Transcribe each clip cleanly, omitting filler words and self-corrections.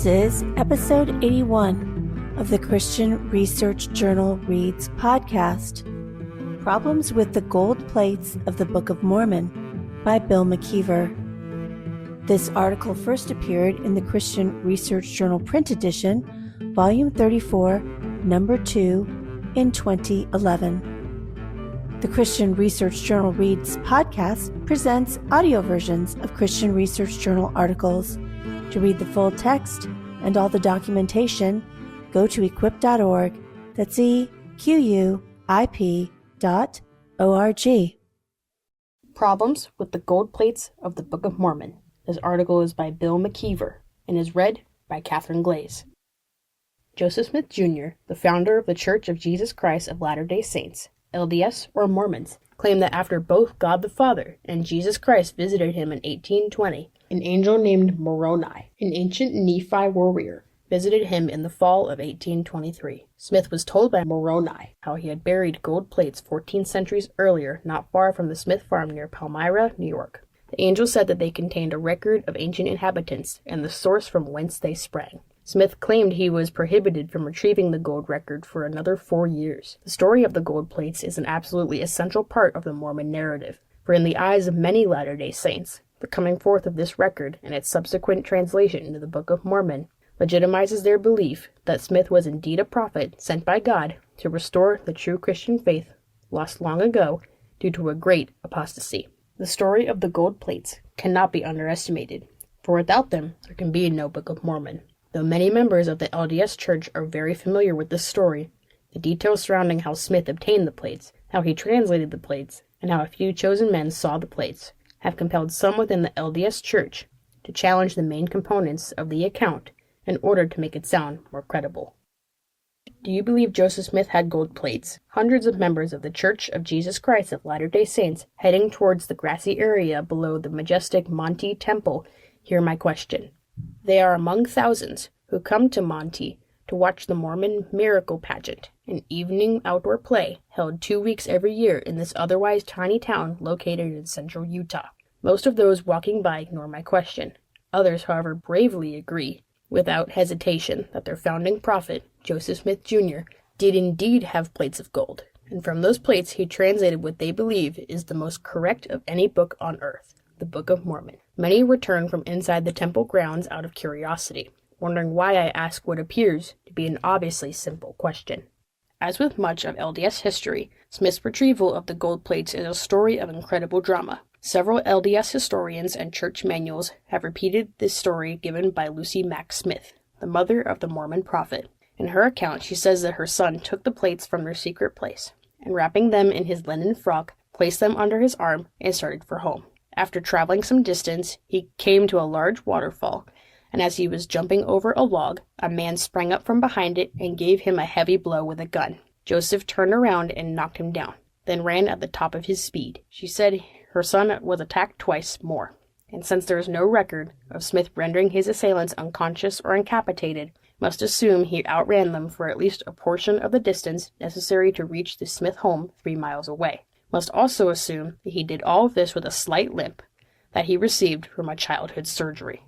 This is episode 81 of the Christian Research Journal Reads podcast, Problems with the Gold Plates of the Book of Mormon by Bill McKeever. This article first appeared in the Christian Research Journal print edition, volume 34, number 2, in 2011. The Christian Research Journal Reads podcast presents audio versions of Christian Research Journal articles. To read the full text and all the documentation, go to equip.org. That's EQUIP.org. Problems with the Gold Plates of the Book of Mormon. This article is by Bill McKeever and is read by Catherine Glaze. Joseph Smith Jr., the founder of the Church of Jesus Christ of Latter-day Saints, LDS or Mormons, claimed that after both God the Father and Jesus Christ visited him in 1820, an angel named Moroni, an ancient Nephi warrior, visited him in the fall of 1823. Smith was told by Moroni how he had buried gold plates 14 centuries earlier not far from the Smith farm near Palmyra, New York. The angel said that they contained a record of ancient inhabitants and the source from whence they sprang. Smith claimed he was prohibited from retrieving the gold record for another 4 years. The story of the gold plates is an absolutely essential part of the Mormon narrative, for in the eyes of many Latter-day Saints, the coming forth of this record and its subsequent translation into the Book of Mormon legitimizes their belief that Smith was indeed a prophet sent by God to restore the true Christian faith lost long ago due to a great apostasy. The story of the gold plates cannot be underestimated, for without them there can be no Book of Mormon. Though many members of the LDS Church are very familiar with this story, the details surrounding how Smith obtained the plates, how he translated the plates, and how a few chosen men saw the plates have compelled some within the LDS Church to challenge the main components of the account in order to make it sound more credible. Do you believe Joseph Smith had gold plates? Hundreds of members of the Church of Jesus Christ of Latter-day Saints heading towards the grassy area below the majestic Monte Temple hear my question. They are among thousands who come to Monte to watch the Mormon Miracle Pageant, an evening outdoor play held 2 weeks every year in this otherwise tiny town located in central Utah. Most of those walking by ignore my question. Others, however, bravely agree, without hesitation, that their founding prophet, Joseph Smith Jr., did indeed have plates of gold, and from those plates he translated what they believe is the most correct of any book on earth, the Book of Mormon. Many return from inside the temple grounds out of curiosity, wondering why I ask what appears to be an obviously simple question. As with much of LDS history, Smith's retrieval of the gold plates is a story of incredible drama. Several LDS historians and church manuals have repeated this story given by Lucy Mack Smith, the mother of the Mormon prophet. In her account, she says that her son took the plates from their secret place, and wrapping them in his linen frock, placed them under his arm and started for home. After traveling some distance, he came to a large waterfall, and as he was jumping over a log, a man sprang up from behind it and gave him a heavy blow with a gun. Joseph turned around and knocked him down, then ran at the top of his speed. She said her son was attacked twice more, and since there is no record of Smith rendering his assailants unconscious or incapacitated, must assume he outran them for at least a portion of the distance necessary to reach the Smith home 3 miles away. Must also assume that he did all of this with a slight limp that he received from a childhood surgery.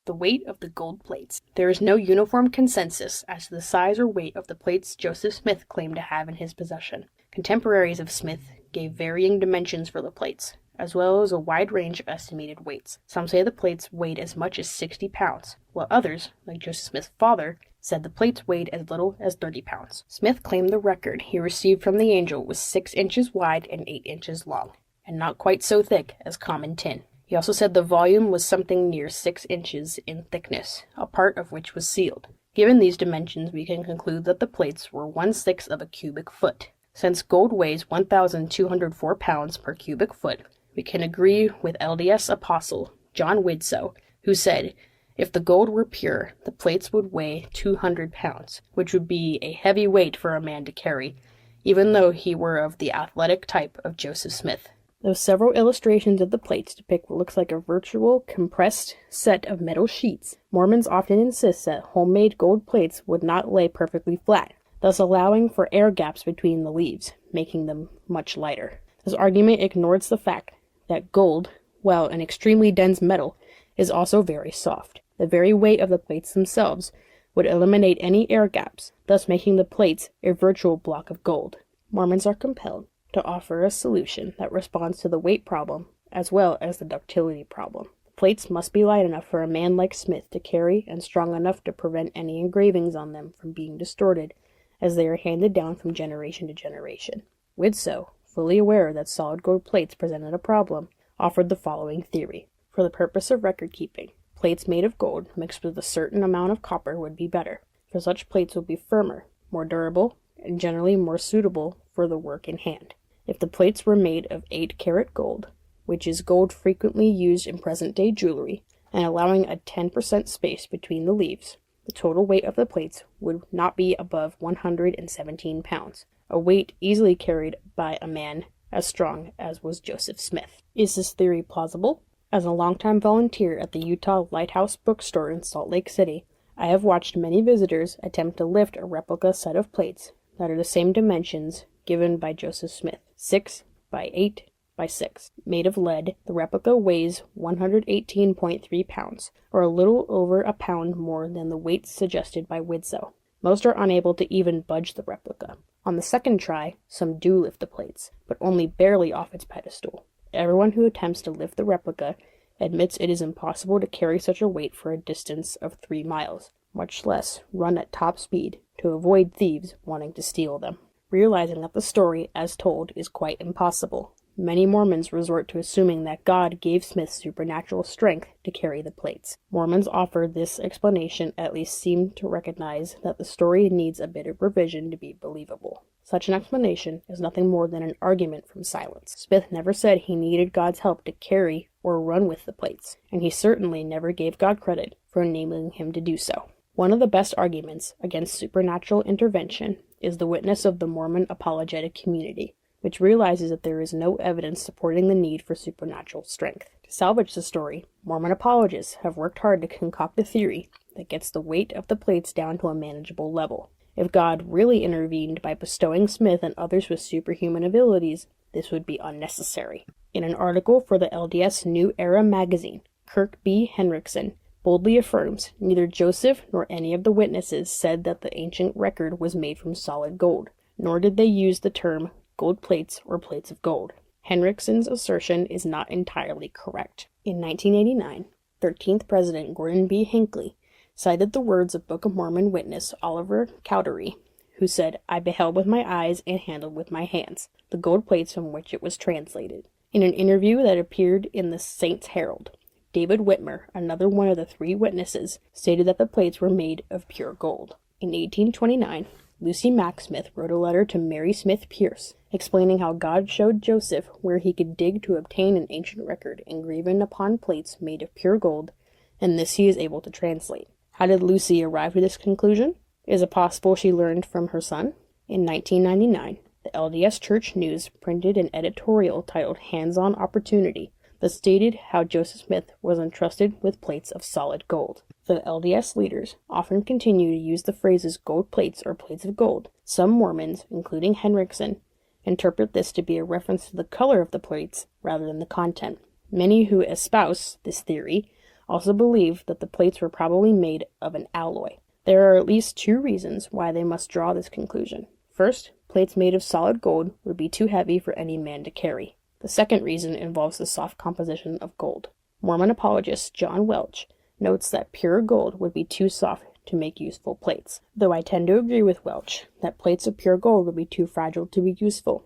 The weight of the gold plates. There is no uniform consensus as to the size or weight of the plates Joseph Smith claimed to have in his possession. Contemporaries of Smith gave varying dimensions for the plates, as well as a wide range of estimated weights. Some say the plates weighed as much as 60 pounds, while others, like Joseph Smith's father, said the plates weighed as little as 30 pounds. Smith claimed the record he received from the angel was 6 inches wide and 8 inches long, and not quite so thick as common tin. He also said the volume was something near 6 inches in thickness, a part of which was sealed. Given these dimensions, we can conclude that the plates were 1/6 of a cubic foot. Since gold weighs 1,204 pounds per cubic foot, we can agree with LDS apostle John Widsoe, who said, if the gold were pure, the plates would weigh 200 pounds, which would be a heavy weight for a man to carry, even though he were of the athletic type of Joseph Smith. Though several illustrations of the plates depict what looks like a virtual compressed set of metal sheets, Mormons often insist that homemade gold plates would not lay perfectly flat, thus allowing for air gaps between the leaves, making them much lighter. This argument ignores the fact that gold, while an extremely dense metal, is also very soft. The very weight of the plates themselves would eliminate any air gaps, thus making the plates a virtual block of gold. Mormons are compelled to offer a solution that responds to the weight problem as well as the ductility problem. The plates must be light enough for a man like Smith to carry and strong enough to prevent any engravings on them from being distorted as they are handed down from generation to generation. Widtsoe, fully aware that solid gold plates presented a problem, offered the following theory. For the purpose of record keeping, plates made of gold mixed with a certain amount of copper would be better, for such plates would be firmer, more durable, and generally more suitable for the work in hand. If the plates were made of 8-karat gold, which is gold frequently used in present-day jewelry, and allowing a 10% space between the leaves, the total weight of the plates would not be above 117 pounds, a weight easily carried by a man as strong as was Joseph Smith. Is this theory plausible? As a longtime volunteer at the Utah Lighthouse Bookstore in Salt Lake City, I have watched many visitors attempt to lift a replica set of plates that are the same dimensions given by Joseph Smith, 6 by 8 by 6. Made of lead, the replica weighs 118.3 pounds, or a little over a pound more than the weight suggested by Widtsoe. Most are unable to even budge the replica. On the second try, some do lift the plates, but only barely off its pedestal. Everyone who attempts to lift the replica admits it is impossible to carry such a weight for a distance of 3 miles, much less run at top speed to avoid thieves wanting to steal them. Realizing that the story, as told, is quite impossible, many Mormons resort to assuming that God gave Smith supernatural strength to carry the plates. Mormons offer this explanation at least seem to recognize that the story needs a bit of revision to be believable. Such an explanation is nothing more than an argument from silence. Smith never said he needed God's help to carry or run with the plates, and he certainly never gave God credit for enabling him to do so. One of the best arguments against supernatural intervention is the witness of the Mormon apologetic community, which realizes that there is no evidence supporting the need for supernatural strength. To salvage the story, Mormon apologists have worked hard to concoct a theory that gets the weight of the plates down to a manageable level. If God really intervened by bestowing Smith and others with superhuman abilities, this would be unnecessary. In an article for the LDS New Era magazine, Kirk B. Henriksen boldly affirms neither Joseph nor any of the witnesses said that the ancient record was made from solid gold, nor did they use the term gold plates or plates of gold. Henriksen's assertion is not entirely correct. In 1989, 13th President Gordon B. Hinckley cited the words of Book of Mormon witness Oliver Cowdery, who said, "I beheld with my eyes and handled with my hands the gold plates from which it was translated." In an interview that appeared in the Saints Herald, David Whitmer, another one of the 3 witnesses, stated that the plates were made of pure gold. In 1829, Lucy Mack Smith wrote a letter to Mary Smith Pierce, explaining how God showed Joseph where he could dig to obtain an ancient record engraven upon plates made of pure gold, and this he is able to translate. How did Lucy arrive at this conclusion? Is it possible she learned from her son? In 1999, the LDS Church News printed an editorial titled Hands-On Opportunity that stated how Joseph Smith was entrusted with plates of solid gold. The LDS leaders often continue to use the phrases gold plates or plates of gold. Some Mormons, including Henriksen, interpret this to be a reference to the color of the plates rather than the content. Many who espouse this theory also believe that the plates were probably made of an alloy. There are at least 2 reasons why they must draw this conclusion. First, plates made of solid gold would be too heavy for any man to carry. The second reason involves the soft composition of gold. Mormon apologist John Welch notes that pure gold would be too soft to make useful plates, though I tend to agree with Welch that plates of pure gold would be too fragile to be useful.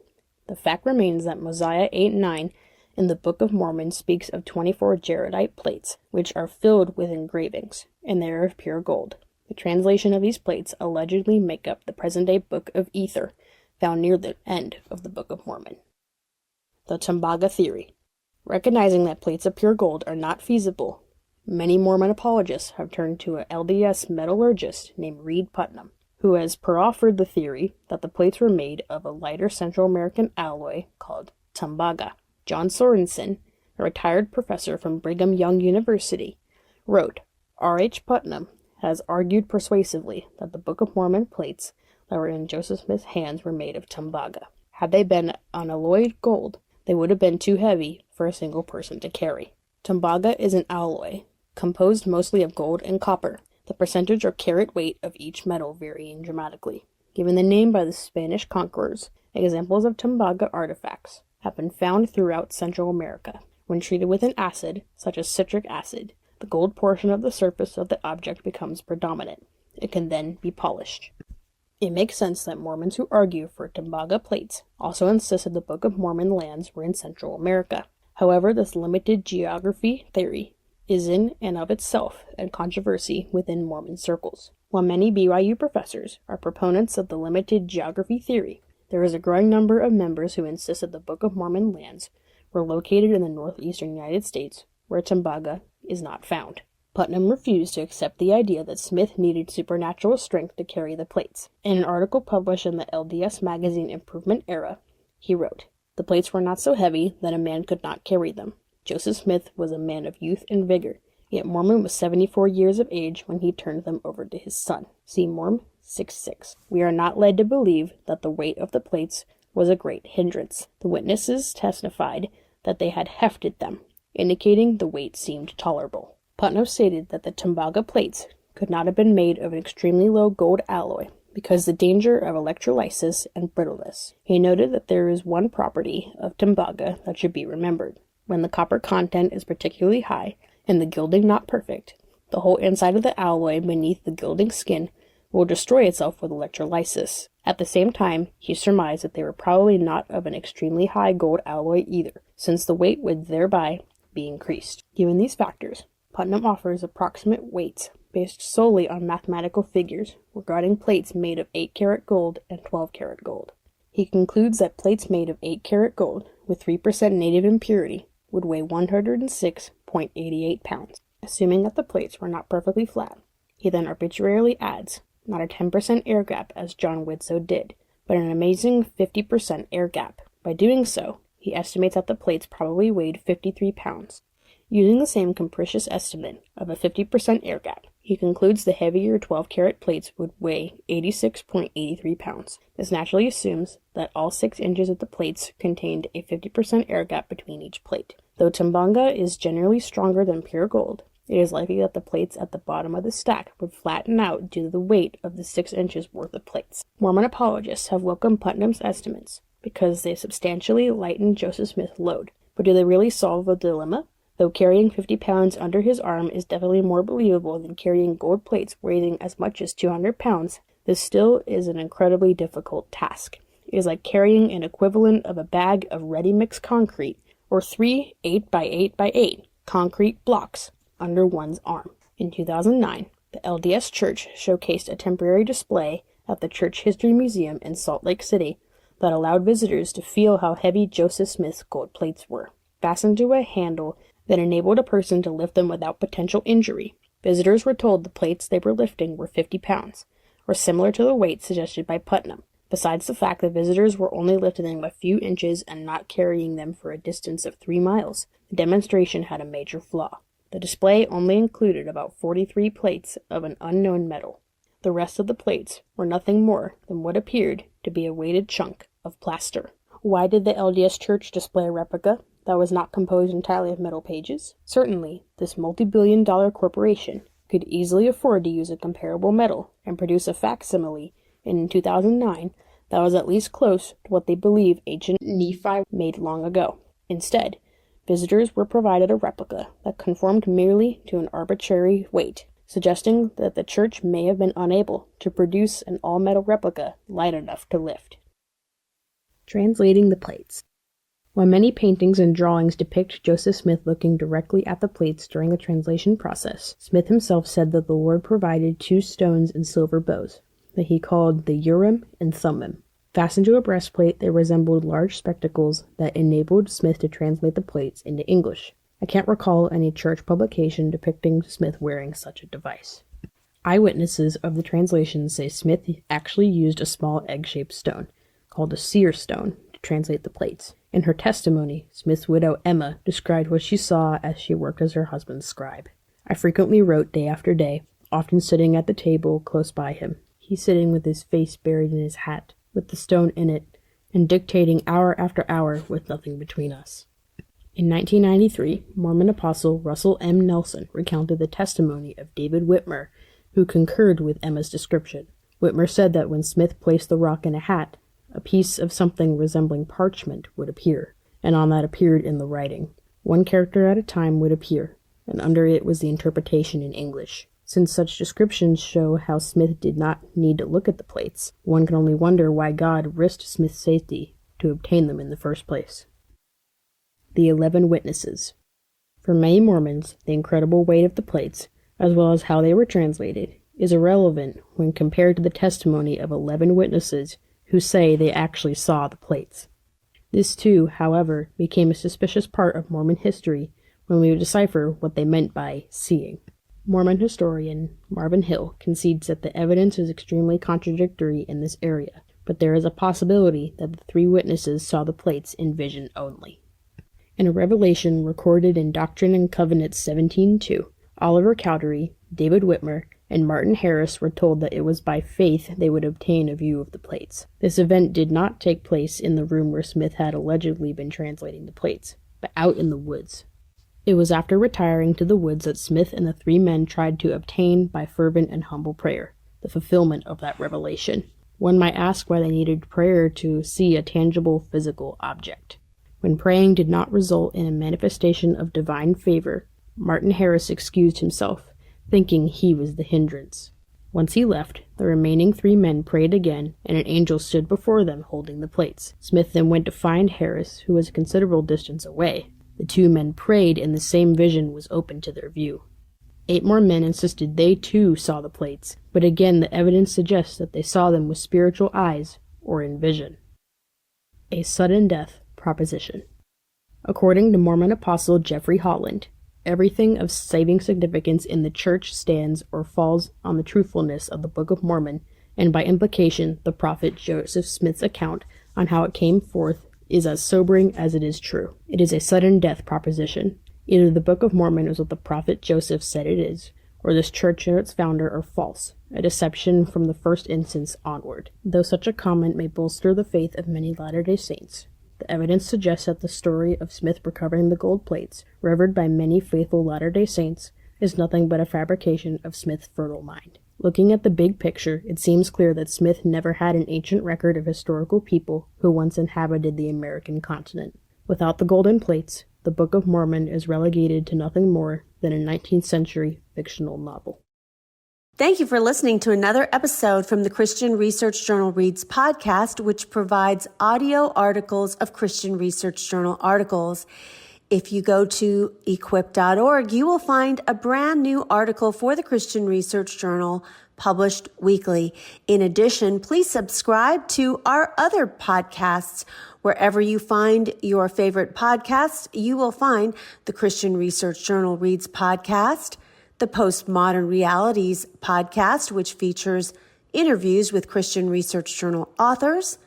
The fact remains that Mosiah 8:9 in the Book of Mormon speaks of 24 jaredite plates, which are filled with engravings, and they are of pure gold. The translation of these plates allegedly make up the present-day Book of Ether, found near the end of the Book of Mormon. The Tambaga Theory. Recognizing that plates of pure gold are not feasible, many Mormon apologists have turned to an LDS metallurgist named Reed Putnam, who has proffered the theory that the plates were made of a lighter Central American alloy called Tambaga. John Sorensen, a retired professor from Brigham Young University, wrote, R.H. Putnam has argued persuasively that the Book of Mormon plates that were in Joseph Smith's hands were made of Tambaga. Had they been unalloyed gold, they would have been too heavy for a single person to carry. Tambaga is an alloy composed mostly of gold and copper, the percentage or carat weight of each metal varying dramatically. Given the name by the Spanish conquerors, examples of Tambaga artifacts have been found throughout Central America. When treated with an acid, such as citric acid, the gold portion of the surface of the object becomes predominant. It can then be polished. It makes sense that Mormons who argue for Tambaga plates also insist that the Book of Mormon lands were in Central America. However, this limited geography theory is in and of itself a controversy within Mormon circles. While many BYU professors are proponents of the limited geography theory, there is a growing number of members who insist that the Book of Mormon lands were located in the northeastern United States, where Tambaga is not found. Putnam refused to accept the idea that Smith needed supernatural strength to carry the plates. In an article published in the LDS magazine Improvement Era, he wrote, "The plates were not so heavy that a man could not carry them. Joseph Smith was a man of youth and vigor, yet Mormon was 74 years of age when he turned them over to his son." See Morm 6:6. We are not led to believe that the weight of the plates was a great hindrance. The witnesses testified that they had hefted them, indicating the weight seemed tolerable. Putnam stated that the Tambaga plates could not have been made of an extremely low gold alloy because the danger of electrolysis and brittleness. He noted that there is one property of Tambaga that should be remembered. When the copper content is particularly high and the gilding not perfect, the whole inside of the alloy beneath the gilding skin will destroy itself with electrolysis. At the same time, he surmised that they were probably not of an extremely high gold alloy either, since the weight would thereby be increased. Given these factors, Putnam offers approximate weights based solely on mathematical figures regarding plates made of 8-karat gold and 12-karat gold. He concludes that plates made of 8-karat gold with 3% native impurity would weigh 106.88 pounds, assuming that the plates were not perfectly flat. He then arbitrarily adds not a 10% air gap as John Widtsoe did, but an amazing 50% air gap. By doing so, he estimates that the plates probably weighed 53 pounds. Using the same capricious estimate of a 50% air gap, he concludes the heavier 12-karat plates would weigh 86.83 pounds. This naturally assumes that all 6 inches of the plates contained a 50% air gap between each plate. Though Tambaga is generally stronger than pure gold, it is likely that the plates at the bottom of the stack would flatten out due to the weight of the 6 inches worth of plates. Mormon apologists have welcomed Putnam's estimates because they substantially lighten Joseph Smith's load. But do they really solve the dilemma? Though carrying 50 pounds under his arm is definitely more believable than carrying gold plates weighing as much as 200 pounds, this still is an incredibly difficult task. It is like carrying an equivalent of a bag of ready-mixed concrete or 3 8x8x8 concrete blocks under one's arm. In 2009, the LDS Church showcased a temporary display at the Church History Museum in Salt Lake City that allowed visitors to feel how heavy Joseph Smith's gold plates were. Fastened to a handle that enabled a person to lift them without potential injury, visitors were told the plates they were lifting were 50 pounds, or similar to the weight suggested by Putnam. Besides the fact that visitors were only lifting them a few inches and not carrying them for a distance of 3 miles, the demonstration had a major flaw. The display only included about 43 plates of an unknown metal. The rest of the plates were nothing more than what appeared to be a weighted chunk of plaster. Why did the LDS Church display a replica that was not composed entirely of metal pages? Certainly, this multi-billion-dollar corporation could easily afford to use a comparable metal and produce a facsimile in 2009 that was at least close to what they believe ancient Nephi made long ago. Instead, visitors were provided a replica that conformed merely to an arbitrary weight, suggesting that the church may have been unable to produce an all-metal replica light enough to lift. Translating the plates. While many paintings and drawings depict Joseph Smith looking directly at the plates during the translation process, Smith himself said that the Lord provided 2 stones and silver bows, that he called the Urim and Thummim. Fastened to a breastplate, they resembled large spectacles that enabled Smith to translate the plates into English. I can't recall any church publication depicting Smith wearing such a device. Eyewitnesses of the translation say Smith actually used a small egg-shaped stone, called a seer stone, to translate the plates. In her testimony, Smith's widow Emma described what she saw as she worked as her husband's scribe. "I frequently wrote day after day, often sitting at the table close by him, he sitting with his face buried in his hat, with the stone in it, and dictating hour after hour with nothing between us." In 1993, Mormon apostle Russell M. Nelson recounted the testimony of David Whitmer, who concurred with Emma's description. Whitmer said that when Smith placed the rock in a hat, a piece of something resembling parchment would appear, and on that appeared in the writing. One character at a time would appear, and under it was the interpretation in English. Since such descriptions show how Smith did not need to look at the plates, one can only wonder why God risked Smith's safety to obtain them in the first place. The 11 Witnesses. For many Mormons, the incredible weight of the plates, as well as how they were translated, is irrelevant when compared to the testimony of 11 witnesses who say they actually saw the plates. This too, however, became a suspicious part of Mormon history when we would decipher what they meant by seeing. Mormon historian Marvin Hill concedes that the evidence is extremely contradictory in this area, but there is a possibility that the 3 witnesses saw the plates in vision only. In a revelation recorded in Doctrine and Covenants 17:2, Oliver Cowdery, David Whitmer, and Martin Harris were told that it was by faith they would obtain a view of the plates. This event did not take place in the room where Smith had allegedly been translating the plates, but out in the woods. It was after retiring to the woods that Smith and the 3 men tried to obtain, by fervent and humble prayer, the fulfillment of that revelation. One might ask why they needed prayer to see a tangible physical object. When praying did not result in a manifestation of divine favor, Martin Harris excused himself, thinking he was the hindrance. Once he left, the remaining 3 men prayed again, and an angel stood before them holding the plates. Smith then went to find Harris, who was a considerable distance away. The 2 men prayed, and the same vision was opened to their view. 8 more men insisted they too saw the plates, but again the evidence suggests that they saw them with spiritual eyes or in vision. A sudden death proposition. According to Mormon apostle Jeffrey Holland, everything of saving significance in the church stands or falls on the truthfulness of the Book of Mormon, and by implication the prophet Joseph Smith's account on how it came forth is as sobering as it is true. It is a sudden death proposition. Either the Book of Mormon is what the prophet Joseph said it is, or this church and its founder are false, a deception from the first instance onward. Though such a comment may bolster the faith of many Latter-day Saints, the evidence suggests that the story of Smith recovering the gold plates, revered by many faithful Latter-day Saints, is nothing but a fabrication of Smith's fertile mind. Looking at the big picture, it seems clear that Smith never had an ancient record of historical people who once inhabited the American continent. Without the golden plates, the Book of Mormon is relegated to nothing more than a 19th century fictional novel. Thank you for listening to another episode from the Christian Research Journal Reads podcast, which provides audio articles of Christian Research Journal articles. If you go to equip.org, you will find a brand new article for the Christian Research Journal published weekly. In addition, please subscribe to our other podcasts. Wherever you find your favorite podcasts, you will find the Christian Research Journal Reads podcast, the Postmodern Realities podcast, which features interviews with Christian Research Journal authors,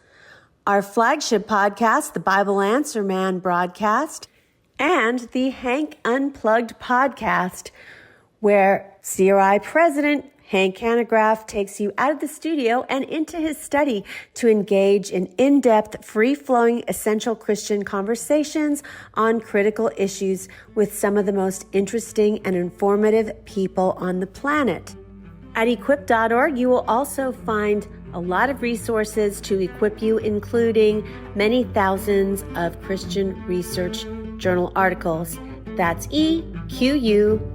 our flagship podcast, the Bible Answer Man broadcast, and the Hank Unplugged podcast, where CRI President Hank Hanegraaff takes you out of the studio and into his study to engage in in-depth, free-flowing, essential Christian conversations on critical issues with some of the most interesting and informative people on the planet. At equip.org, you will also find a lot of resources to equip you, including many thousands of Christian Research Journal articles. That's equip.org.